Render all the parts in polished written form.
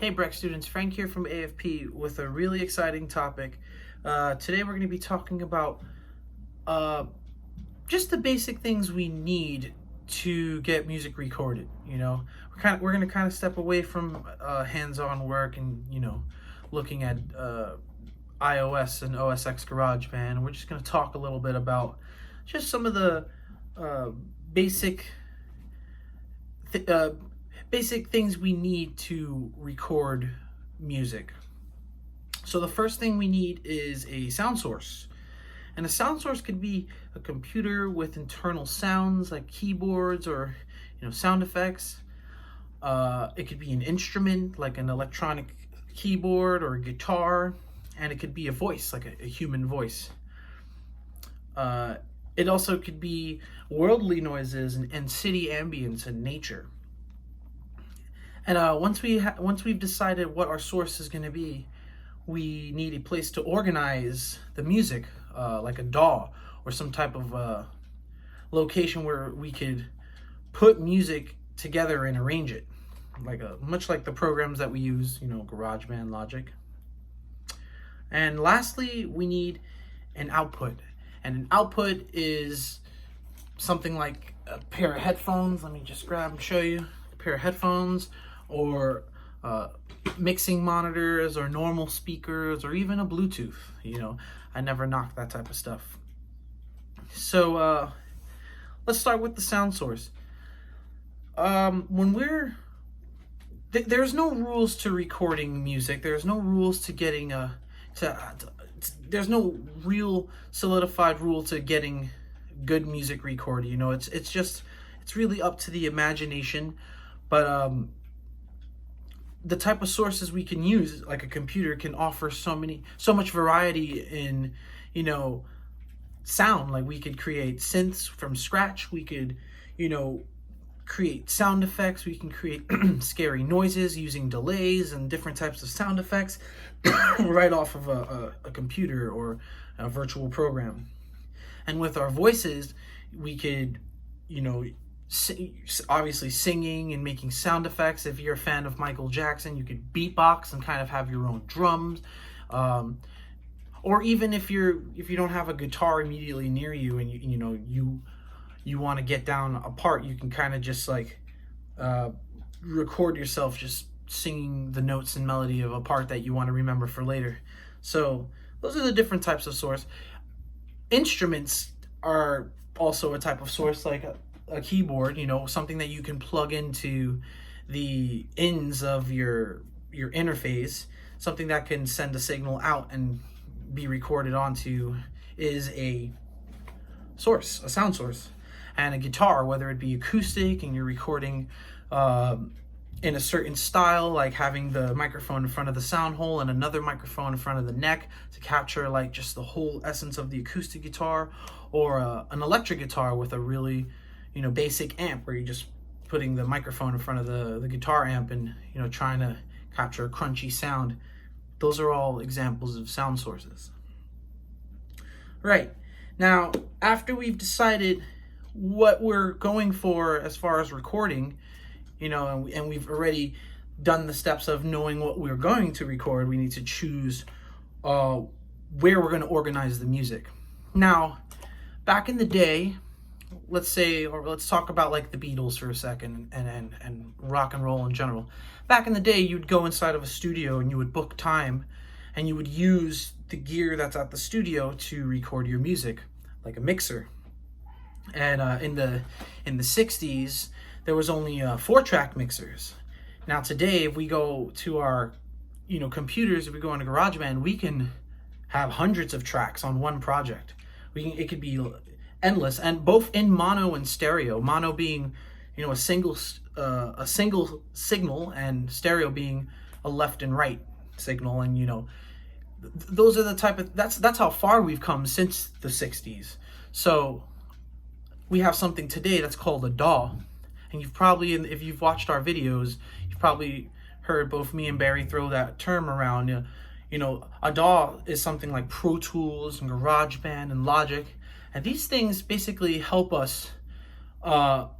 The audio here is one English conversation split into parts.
Hey Breck students, Frank here from AFP with a really exciting topic. Today we're going to be talking about uh, just the basic things we need to get music recorded. We're going to kind of step away from hands-on work and looking at iOS and OS X GarageBand. We're just going to talk a little bit about just some of the uh, basic th- uh, basic things we need to record music. So the first thing we need is a sound source. And a sound source could be a computer with internal sounds like keyboards or sound effects. It could be an instrument like an electronic keyboard or a guitar, and it could be a voice like a human voice. Uh, it also could be worldly noises and city ambience and nature. And once we've decided what our source is going to be, we need a place to organize the music, like a DAW or some type of location where we could put music together and arrange it, much like the programs that we use, GarageBand, Logic. And lastly, we need an output, and an output is something like a pair of headphones. Let me just grab and show you a pair of headphones, or mixing monitors, or normal speakers, or even a Bluetooth. I never knock that type of stuff. So let's start with the sound source. There's no rules to recording music. There's no rules to getting there's no real solidified rule to getting good music recorded. It's really up to the imagination. But the type of sources we can use, like a computer, can offer so much variety in sound. Like, we could create synths from scratch. We could create sound effects. We can create scary noises using delays and different types of sound effects right off of a computer or a virtual program. And with our voices, we could obviously singing and making sound effects. If you're a fan of Michael Jackson, you could beatbox and kind of have your own drums. Or even if you don't have a guitar immediately near you, and you want to get down a part, you can kind of just record yourself just singing the notes and melody of a part that you want to remember for later. So those are the different types of source. Instruments are also a type of source, like a keyboard, something that you can plug into the ends of your interface, something that can send a signal out and be recorded onto, is a source, a sound source. And a guitar, whether it be acoustic and you're recording in a certain style, like having the microphone in front of the sound hole and another microphone in front of the neck to capture just the whole essence of the acoustic guitar, or an electric guitar with a really basic amp, where you're just putting the microphone in front of the guitar amp and trying to capture a crunchy sound. Those are all examples of sound sources. Right. Now, after we've decided what we're going for as far as recording, and we've already done the steps of knowing what we're going to record, we need to choose where we're going to organize the music. Now, back in the day, let's talk about like the Beatles for a second, and rock and roll in general. Back in the day, you'd go inside of a studio and you would book time, and you would use the gear that's at the studio to record your music, like a mixer. And in the 60s, there was only 4-track mixers. Now today, if we go to our computers, if we go into GarageBand, we can have hundreds of tracks on one project. It could be endless, and both in mono and stereo. Mono being a single signal, and stereo being a left and right signal. And those are the type of that's how far we've come since the 60s. So we have something today that's called a DAW. And you've probably, if you've watched our videos, you've probably heard both me and Barry throw that term around. A DAW is something like Pro Tools and GarageBand and Logic. And these things basically help us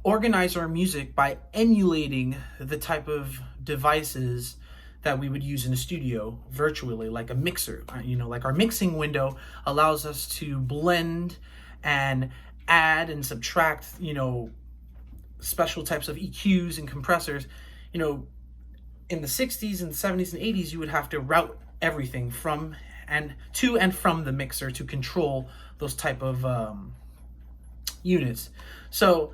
organize our music by emulating the type of devices that we would use in a studio virtually, like a mixer. Like our mixing window allows us to blend and add and subtract, special types of EQs and compressors. In the 60s and 70s and 80s, you would have to route everything from and from the mixer to control those type of units. So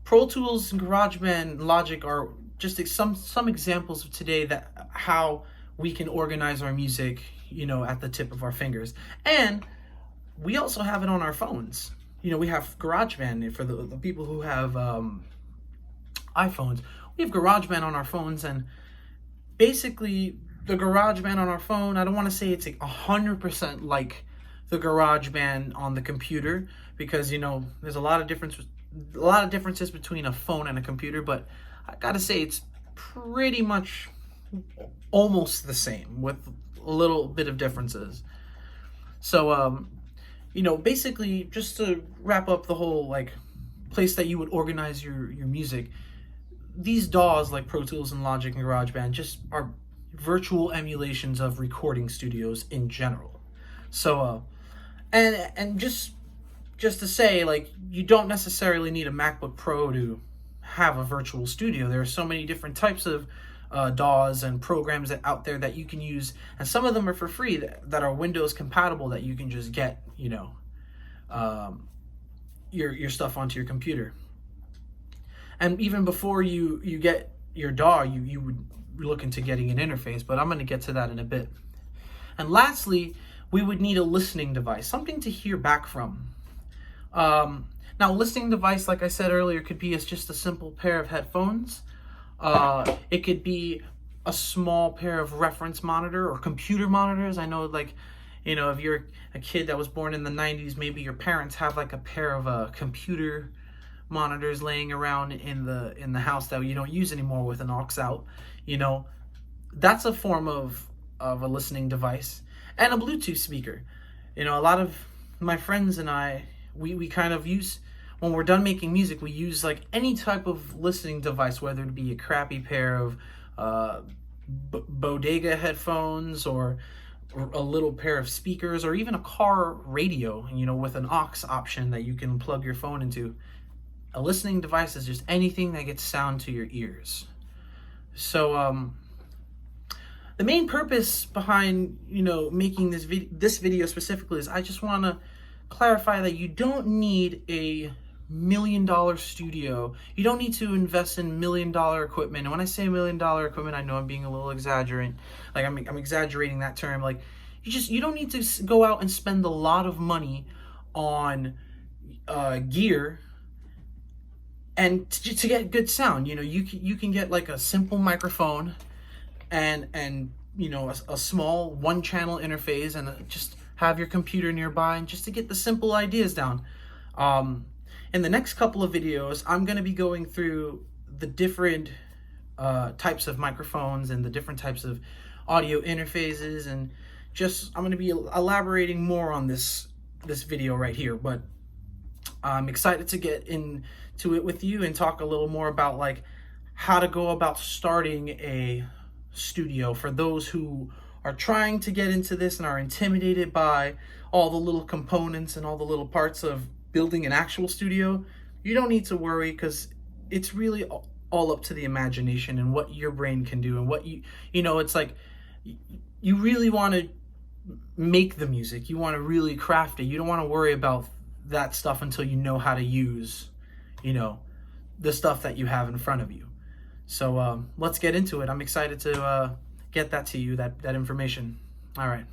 Pro Tools and GarageBand and Logic are just some examples of today that how we can organize our music, at the tip of our fingers. And we also have it on our phones. We have GarageBand for the people who have iPhones. We have GarageBand on our phones, and basically the GarageBand on our phone, I don't want to say it's 100% like the GarageBand on the computer, because there's a lot of differences between a phone and a computer, but I gotta say it's pretty much almost the same with a little bit of differences. So basically, just to wrap up the whole place that you would organize your music, these DAWs like Pro Tools and Logic and GarageBand just are virtual emulations of recording studios in general. So and just to say, you don't necessarily need a MacBook Pro to have a virtual studio. There are so many different types of DAWs and programs out there that you can use, and some of them are for free that are Windows compatible, that you can just get your stuff onto your computer. And even before you get your DAW, you would look into getting an interface, but I'm going to get to that in a bit. And lastly, we would need a listening device, something to hear back from. Now, a listening device, like I said earlier, could be just a simple pair of headphones. It could be a small pair of reference monitor or computer monitors. I know, if you're a kid that was born in the 90s, maybe your parents have a pair of computer monitors laying around in the house that you don't use anymore with an aux out. That's a form of a listening device. And a Bluetooth speaker. A lot of my friends and I, we kind of use, when we're done making music, we use any type of listening device, whether it be a crappy pair of Bodega headphones or a little pair of speakers, or even a car radio, with an aux option that you can plug your phone into. A listening device is just anything that gets sound to your ears. So the main purpose behind making this video specifically is I just want to clarify that you don't need a $1 million studio. You don't need to invest in $1 million equipment. And when I say $1 million equipment, I know I'm being a little exaggerant. I'm exaggerating that term. You don't need to go out and spend a lot of money on gear and to get good sound. You can get a simple microphone and a small one-channel interface, and just have your computer nearby, and just to get the simple ideas down. In the next couple of videos, I'm going to be going through the different types of microphones and the different types of audio interfaces, and I'm going to be elaborating more on this video right here. But I'm excited to get into it with you and talk a little more about how to go about starting a studio for those who are trying to get into this and are intimidated by all the little components and all the little parts of building an actual studio. You don't need to worry, because it's really all up to the imagination and what your brain can do, and what it's you really want to make the music. You want to really craft it. You don't want to worry about that stuff until you know how to use the stuff that you have in front of you. So let's get into it. I'm excited to get that to you, that information. All right.